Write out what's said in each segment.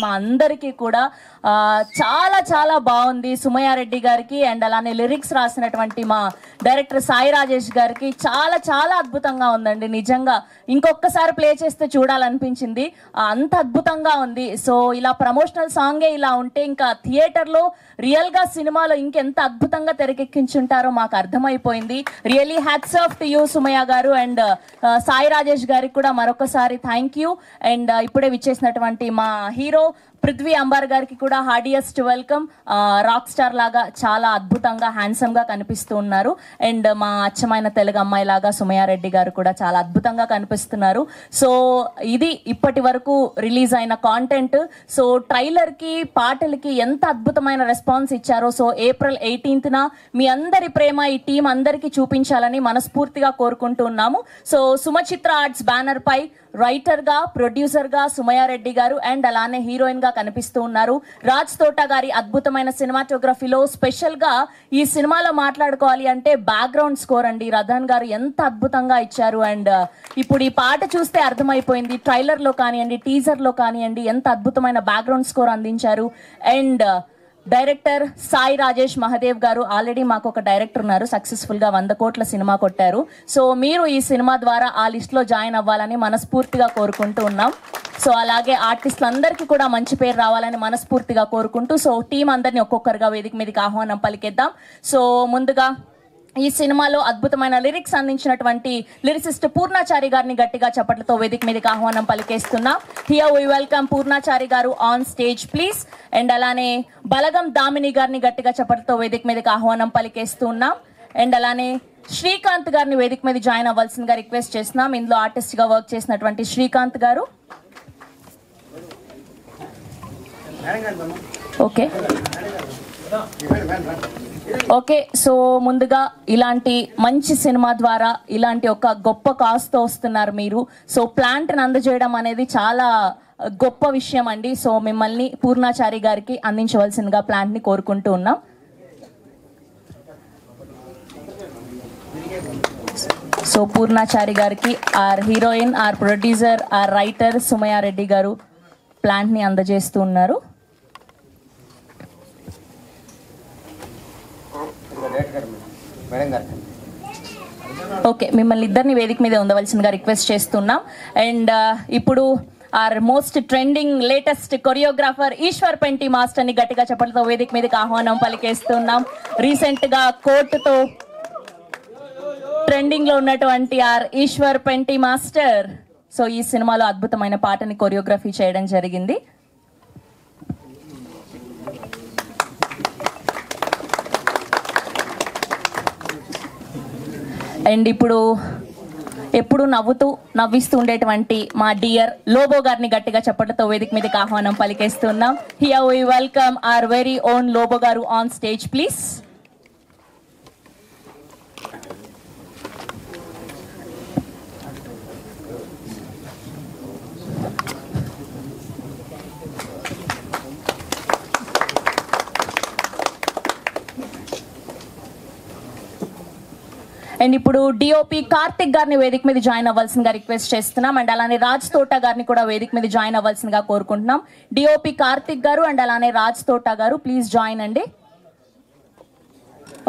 మా అందరికీ కూడా చాలా చాలా బాగుంది. సుమయారెడ్డి గారికి అండ్ అలానే లిరిక్స్ రాసినటువంటి మా డైరెక్టర్ సాయి రాజేష్ గారికి చాలా చాలా అద్భుతంగా ఉందండి. నిజంగా ఇంకొకసారి ప్లే చేస్తే చూడాలనిపించింది, అంత అద్భుతంగా ఉంది. సో ఇలా ప్రమోషనల్ సాంగే ఇలా ఉంటే ఇంకా థియేటర్లో రియల్గా సినిమాలో ఇంకెంత అద్భుతంగా తెరకెక్కించుంటారో మాకు అర్థమైపోయింది. Really hats off to you Sumayya గారు అండ్ సాయి రాజేష్ గారికి కూడా మరొకసారి థ్యాంక్ యూ. అండ్ ఇప్పుడే విచ్చేసినటువంటి మా హీరో పృథ్వీ అంబార్ గారికి కూడా హార్డియస్ట్ వెల్కమ్. రాక్ స్టార్ లాగా చాలా అద్భుతంగా హ్యాండ్సమ్ గా కనిపిస్తూ ఉన్నారు. అండ్ మా అచ్చమైన తెలుగు అమ్మాయి లాగా సుమయారెడ్డి గారు కూడా చాలా అద్భుతంగా కనిపిస్తున్నారు. సో ఇది ఇప్పటి వరకు రిలీజ్ అయిన కాంటెంట్. సో ట్రైలర్ కి పాటలకి ఎంత అద్భుతమైన రెస్పాన్స్ ఇచ్చారో. సో April 18న మీ అందరి ప్రేమ ఈ టీం అందరికీ చూపించాలని మనస్ఫూర్తిగా కోరుకుంటూ ఉన్నాము. సో సుమచిత్ర ఆర్ట్స్ బ్యానర్ పై రైటర్ గా ప్రొడ్యూసర్ గా సుమయారెడ్డి గారు అండ్ అలానే హీరోయిన్ గా కనిపిస్తూ ఉన్నారు. రాజ్ తోట గారి అద్భుతమైన సినిమాటోగ్రఫీలో స్పెషల్ గా ఈ సినిమాలో మాట్లాడుకోవాలి అంటే బ్యాక్గ్రౌండ్ స్కోర్ అండి. రథన్ గారు ఎంత అద్భుతంగా ఇచ్చారు. అండ్ ఇప్పుడు ఈ పాట చూస్తే అర్థమైపోయింది, ట్రైలర్ లో కానివ్వండి టీజర్ లో కానివ్వండి ఎంత అద్భుతమైన బ్యాక్గ్రౌండ్ స్కోర్ అందించారు. అండ్ డైరెక్టర్ సాయి రాజేష్ మహదేవ్ గారు ఆల్రెడీ మాకు ఒక డైరెక్టర్ ఉన్నారు, సక్సెస్ఫుల్ గా 100 కోట్ల సినిమా కొట్టారు. సో మీరు ఈ సినిమా ద్వారా ఆ లిస్ట్ లో జాయిన్ అవ్వాలని మనస్ఫూర్తిగా కోరుకుంటూ ఉన్నాం. సో అలాగే ఆర్టిస్టులందరికీ కూడా మంచి పేరు రావాలని మనస్ఫూర్తిగా కోరుకుంటూ సో టీం అందరినీ ఒక్కొక్కరుగా వేదిక మీదకి ఆహ్వానం పలికేద్దాం. సో ముందుగా ఈ సినిమాలో అద్భుతమైన లిరిక్స్ అందించినటువంటి లిరిసిస్ట్ పూర్ణాచారి గారిని గట్టిగా చప్పట్లతో వేదిక మీదకి ఆహ్వానం పలికేస్తున్నాం. హియర్ వి వెల్కమ్ పూర్ణాచారి గారు ఆన్ స్టేజ్ ప్లీజ్. అండ్ అలానే బలగం దామిని గారిని గట్టిగా చప్పట్లతో వేదిక మీదకి ఆహ్వానం పలికేస్తున్నాం. అండ్ అలానే శ్రీకాంత్ గారిని వేదిక మీద జాయిన్ అవ్వాల్సిందిగా రిక్వెస్ట్ చేస్తున్నాం. ఇందులో ఆర్టిస్ట్ గా వర్క్ చేసినటువంటి శ్రీకాంత్ గారు. ఓకే సో ముందుగా ఇలాంటి మంచి సినిమా ద్వారా ఇలాంటి ఒక గొప్ప కాస్ట్ తో వస్తున్నారు మీరు. సో ప్లాంట్ ని అందజేయడం అనేది చాలా గొప్ప విషయం అండి. సో మిమ్మల్ని పూర్ణాచారి గారికి అందించవలసిందిగా ప్లాంట్ ని కోరుకుంటూ ఉన్నాం. సో పూర్ణాచారి గారికి are heroine or producer are writer సుమయారెడ్డి గారు ప్లాంట్ ని అందజేస్తూ ఉన్నారు. ఓకే మిమ్మల్ని ఇద్దరిని వేదిక మీద ఉండవలసిందిగా రిక్వెస్ట్ చేస్తున్నాం. అండ్ ఇప్పుడు our most trending latest choreographer Eshwar Penti master ని గట్టిగా చెప్పడంతో వేదిక మీదకి ఆహ్వానం పలికేస్తున్నాం. రీసెంట్ గా కోర్టుతో ట్రెండింగ్ లో ఉన్నటువంటి are Eshwar Penti master so ఈ సినిమాలో అద్భుతమైన పాటని కొరియోగ్రఫీ చేయడం జరిగింది. అండ్ ఇప్పుడు ఎప్పుడు నవ్విస్తూ ఉండేటువంటి మా డియర్ లోబో గారిని గట్టిగా చప్పట్లతో వేదిక మీదకి ఆహ్వానం పలికేస్తున్నాం. Here we welcome our very own Lobo గారు ఆన్ స్టేజ్ ప్లీజ్. అండ్ ఇప్పుడు డిఓపి కార్తిక్ గారిని వేదిక మీద జాయిన్ అవ్వాల్సిందిగా రిక్వెస్ట్ చేస్తున్నాం. అండ్ అలానే రాజ్ తోట గారిని కూడా వేదిక మీద జాయిన్ అవ్వాల్సిందిగా కోరుకుంటున్నాం. డిఓపి కార్తిక్ గారు అండ్ అలానే రాజ్ తోట గారు ప్లీజ్ జాయిన్ అండి.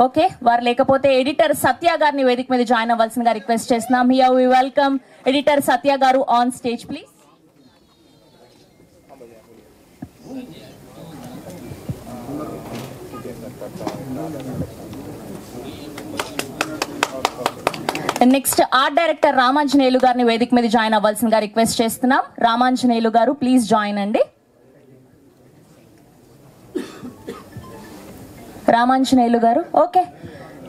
ఓకే వారు లేకపోతే ఎడిటర్ సత్య గారిని వేదిక మీద జాయిన్ అవ్వాల్సిందిగా రిక్వెస్ట్ చేస్తున్నాం. హియర్ వి వెల్కమ్ ఎడిటర్ సత్య గారు on stage please. Next art director Ramanjaneyulu గారిని వేదిక మీద జాయిన్ అవ్వాల్సిందిగా రిక్వెస్ట్ చేస్తున్నాం. రామాంజనేయులు గారు ప్లీజ్ జాయిన్ అండి. రామాంజనేయులు గారు ఓకే.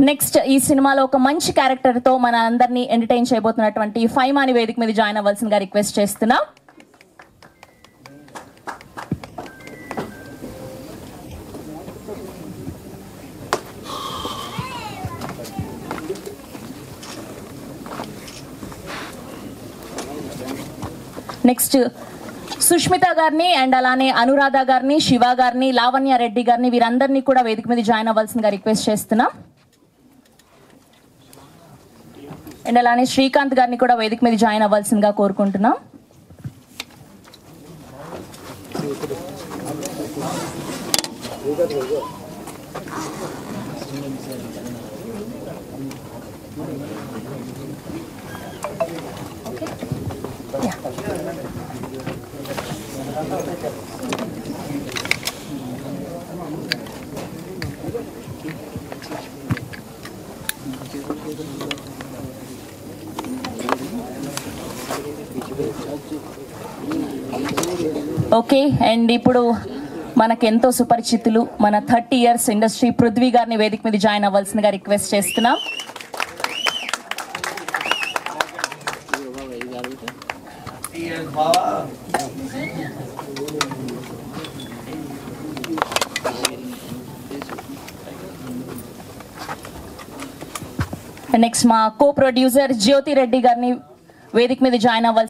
నెక్స్ట్ ఈ సినిమాలో ఒక మంచి క్యారెక్టర్ తో మన అందరినీ ఎంటర్టైన్ చేయబోతున్నటువంటి ఫైమాని వేదిక మీద జాయిన్ అవ్వాల్సిందిగా రిక్వెస్ట్ చేస్తున్నాం. నెక్స్ట్ సుష్మిత గారిని అండ్ అలానే అనురాధ గారిని శివ గారిని లావణ్య రెడ్డి గారిని వీరందరినీ కూడా వేదిక మీద జాయిన్ అవ్వాల్సిందిగా రిక్వెస్ట్ చేస్తున్నాం. అండ్ అలానే శ్రీకాంత్ గారిని కూడా వేదిక మీద జాయిన్ అవ్వాల్సిందిగా కోరుకుంటున్నాం. ఓకే, అండ్ ఇప్పుడు మనకెంతో సుపరిచితులు మన 30 years ఇండస్ట్రీ పృథ్వీ గారిని వేదిక మీద జాయిన్ అవ్వాల్సిందిగా రిక్వెస్ట్ చేస్తున్నాం. నెక్స్ట్ మా కో ప్రొడ్యూసర్ జ్యోతి రెడ్డి గారిని వేదిక మీద జాయిన్ అవ్వాలి.